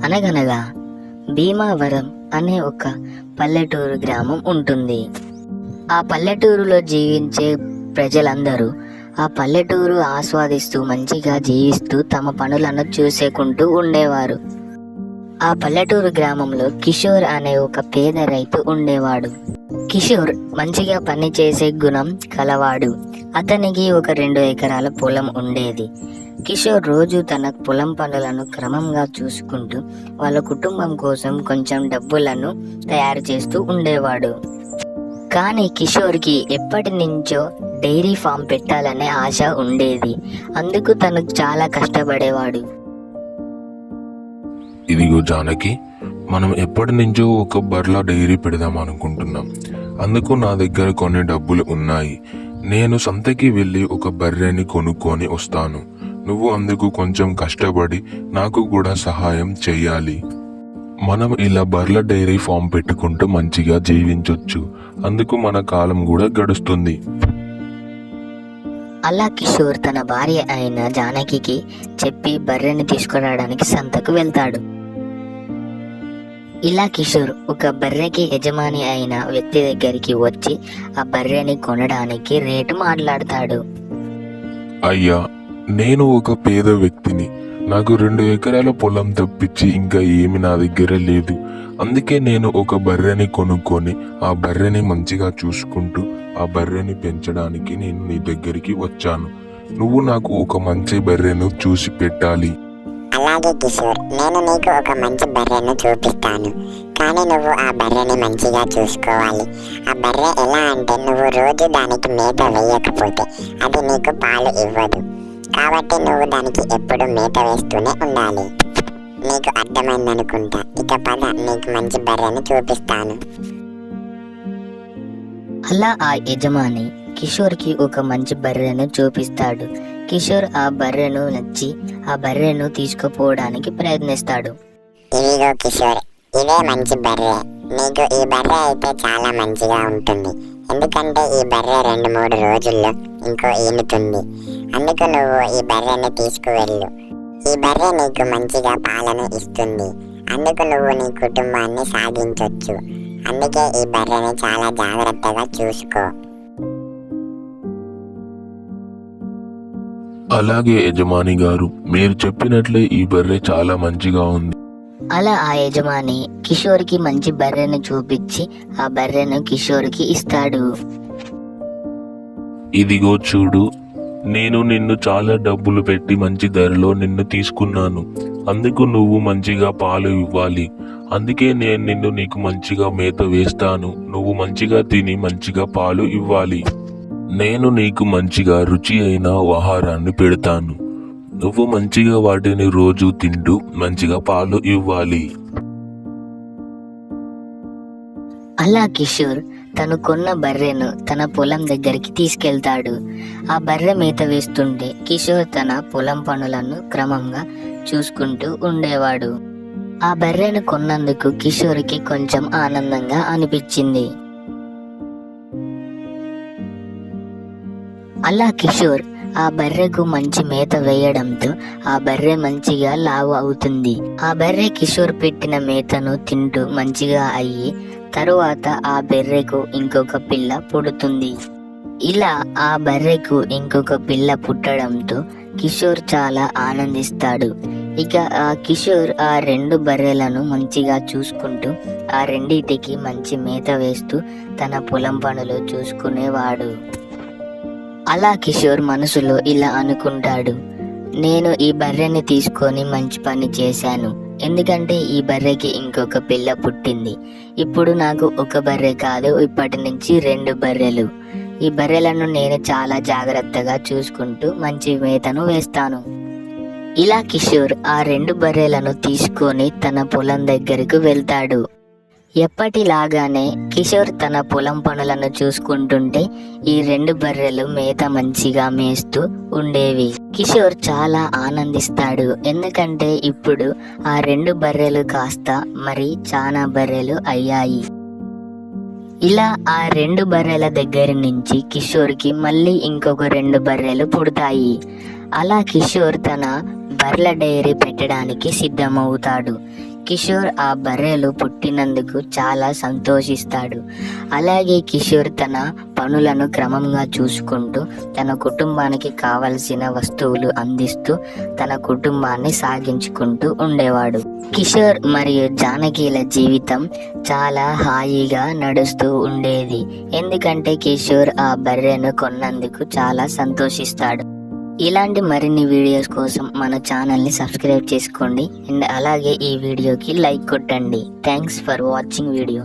అనగనగా భీమావరం అనే ఒక పల్లెటూరు గ్రామం ఉంటుంది. ఆ పల్లెటూరులో జీవించే ప్రజలందరూ ఆ పల్లెటూరు ఆస్వాదిస్తూ మంచిగా జీవిస్తూ తమ పనులను చూసేకుంటూ ఉండేవారు. ఆ పల్లెటూరు గ్రామంలో కిషోర్ అనే ఒక పేద రైతు ఉండేవాడు. కిషోర్ మంచిగా పని చేసే గుణం కలవాడు. అతనికి ఒక 2 ఎకరాల పొలం ఉండేది. కిషోర్ రోజు తన పొలం పనులను క్రమంగా చూసుకుంటూ వాళ్ళ కుటుంబం కోసం కొంచెం డబ్బులను తయారు చేస్తూ ఉండేవాడు. కానీ కిషోర్కి ఎప్పటి నుంచో డైరీ ఫామ్ పెట్టాలనే ఆశ ఉండేది. అందుకు తను చాలా కష్టపడేవాడు. ఇదిగో జానకి, మనం ఎప్పటి నుంచో ఒక బర్ల డైరీ పెడదాం అనుకుంటున్నాం. అందుకు నా దగ్గర కొన్ని డబ్బులు ఉన్నాయి. నేను సంతకి వెళ్ళి ఒక బర్రెని కొనుక్కొని వస్తాను. నువ్వు అందుకు కొంచెం కష్టపడి నాకు కూడా సహాయం చెయ్యాలి. మనం ఇలా బర్ల డైరీ ఫామ్ పెట్టుకుంటూ మంచిగా జీవించొచ్చు. అందుకు మన కాలం కూడా గడుస్తుంది. అలా కిషోర్ తన భార్య అయిన జానకికి చెప్పి బర్రెని తీసుకురావడానికి సంతకు వెళ్తాడు. ఇలా కిషోర్ ఒక బర్రెకి యజమాని అయిన వ్యక్తి దగ్గరికి వచ్చి ఆ బర్రెని కొనడానికి రేటు మాట్లాడతాడు. అయ్యా, నేను ఒక పేద వ్యక్తిని. నాకు 2 ఎకరాల పొలం తప్పించి ఇంకా ఏమి నా దగ్గర లేదు. అందుకే నేను ఒక బర్రెని కొనుక్కొని ఆ బర్రెని మంచిగా చూసుకుంటూ ఆ బర్రెని పెంచడానికి నేను నీ దగ్గరికి వచ్చాను. నువ్వు నాకు ఒక మంచి బర్రెను చూసి పెట్టాలి. అలాగే కిషోర్, నేను నీకు ఒక మంచి బర్రెను చూపిస్తాను. కానీ నువ్వు ఆ బర్రెని మంచిగా చూసుకోవాలి. ఆ బర్రె ఎలా అంటే, నువ్వు రోజు దానికి మేత వేయకపోతే అది నీకు పాలు ఇవ్వదు. కాబట్టి నువ్వు దానికి ఎప్పుడు మేత వేస్తూనే ఉండాలి. నీకు అర్థమైందనుకుంటా. ఇక పద, నీకు మంచి బర్రెను చూపిస్తాను. అలా ఆ యజమాని కిషోర్కి ఒక మంచి బర్రెను చూపిస్తాడు. కిషోర్ ఆ బర్రెను నచ్చి ఆ బర్రెను తీసుకుపోవడానికి ప్రయత్నిస్తాడు. ఇదిగో కిషోర్, ఇదే మంచి బర్రె. నీకు ఈ బర్రె అయితే చాలా మంచిగా ఉంటుంది. ఎందుకంటే ఈ బర్రె 2-3 రోజుల్లో ఇంకో ఈనుతుంది. అందుకు నువ్వు ఈ బర్రెని తీసుకువెళ్ళు. ఈ బర్రె నీకు మంచిగా పాలను ఇస్తుంది. అందుకు నువ్వు నీ కుటుంబాన్ని సాగించొచ్చు. అందుకే ఈ బర్రెని చాలా జాగ్రత్తగా చూసుకో. అలాగే యజమాని గారు, మీరు చెప్పినట్లే ఈ బర్రె చాలా మంచిగా ఉంది. అలా ఆ యజమాని కిషోర్కి మంచి బర్రెను చూపించి ఆ బర్రెను కిషోర్కి ఇస్తాడు. ఇదిగో చూడు, నేను నిన్ను చాలా డబ్బులు పెట్టి మంచి ధరలో నిన్ను తీసుకున్నాను. అందుకు నువ్వు మంచిగా పాలు ఇవ్వాలి. అందుకే నేను నీకు మంచిగా మేత వేస్తాను. నువ్వు మంచిగా తిని మంచిగా పాలు ఇవ్వాలి. నేను నీకు మంచిగా రుచి అయిన ఆహారాన్ని పెడతాను. నువ్వు మంచిగా వాటిని రోజు తింటూ మంచిగా పాలు ఇవ్వాలి. అలా కిషోర్ తను కొన్న బర్రెను తన పొలం దగ్గరికి తీసుకెళ్తాడు. ఆ బర్రె మేత వేస్తుంటే కిషోర్ తన పొలం పనులను క్రమంగా చూసుకుంటూ ఉండేవాడు. ఆ బర్రెను కొన్నందుకు కిషోర్కి కొంచెం ఆనందంగా అనిపించింది. అలా కిషోర్ ఆ బర్రెకు మంచి మేత వేయడంతో ఆ బర్రె మంచిగా లావు అవుతుంది. ఆ బర్రె కిషోర్ పెట్టిన మేతను తింటూ మంచిగా అయ్యి తరువాత ఆ బర్రెకు ఇంకొక పిల్ల పుడుతుంది. ఇలా ఆ బర్రెకు ఇంకొక పిల్ల పుట్టడంతో కిషోర్ చాలా ఆనందిస్తాడు. ఇక ఆ కిషోర్ ఆ 2 బర్రెలను మంచిగా చూసుకుంటూ ఆ రెండిటికి మంచి మేత వేస్తూ తన పొలం పనులు చూసుకునేవాడు. అలా కిషోర్ మనసులో ఇలా అనుకుంటాడు, నేను ఈ బర్రెని తీసుకొని మంచి పని చేశాను. ఎందుకంటే ఈ బర్రెకి ఇంకొక పిల్ల పుట్టింది. ఇప్పుడు నాకు ఒక బర్రె కాదు, ఇప్పటి నుంచి 2 బర్రెలు. ఈ బర్రెలను నేను చాలా జాగ్రత్తగా చూసుకుంటూ మంచి మేతను వేస్తాను. ఇలా కిషోర్ ఆ 2 బర్రెలను తీసుకొని తన పొలం దగ్గరకు వెళ్తాడు. ఎప్పటిలాగానే కిషోర్ తన పొలం పనులను చూసుకుంటుంటే ఈ 2 బర్రెలు మేత మంచిగా మేస్తూ ఉండేవి. కిషోర్ చాలా ఆనందిస్తాడు. ఎందుకంటే ఇప్పుడు ఆ 2 బర్రెలు కాస్త మరి చాలా బర్రెలు అయ్యాయి. ఇలా ఆ 2 బర్రెల దగ్గర నుంచి కిషోర్కి మళ్ళీ ఇంకొక 2 బర్రెలు పుడతాయి. అలా కిషోర్ తన బర్రెల డైరీ పెట్టడానికి సిద్ధమవుతాడు. కిషోర్ ఆ బర్రెలు పుట్టినందుకు చాలా సంతోషిస్తాడు. అలాగే కిషోర్ తన పనులను క్రమంగా చూసుకుంటూ తన కుటుంబానికి కావలసిన వస్తువులు అందిస్తూ తన కుటుంబాన్ని సాగించుకుంటూ ఉండేవాడు. కిషోర్ మరియు జానకిల జీవితం చాలా హాయిగా నడుస్తూ ఉండేది. ఎందుకంటే కిషోర్ ఆ బర్రెను కొన్నందుకు చాలా సంతోషిస్తాడు. ఇలాంటి మరిన్ని వీడియోస్ కోసం మన ఛానల్ని సబ్స్క్రైబ్ చేసుకోండి అండ్ అలాగే ఈ వీడియోకి లైక్ కొట్టండి. Thanks for watching video.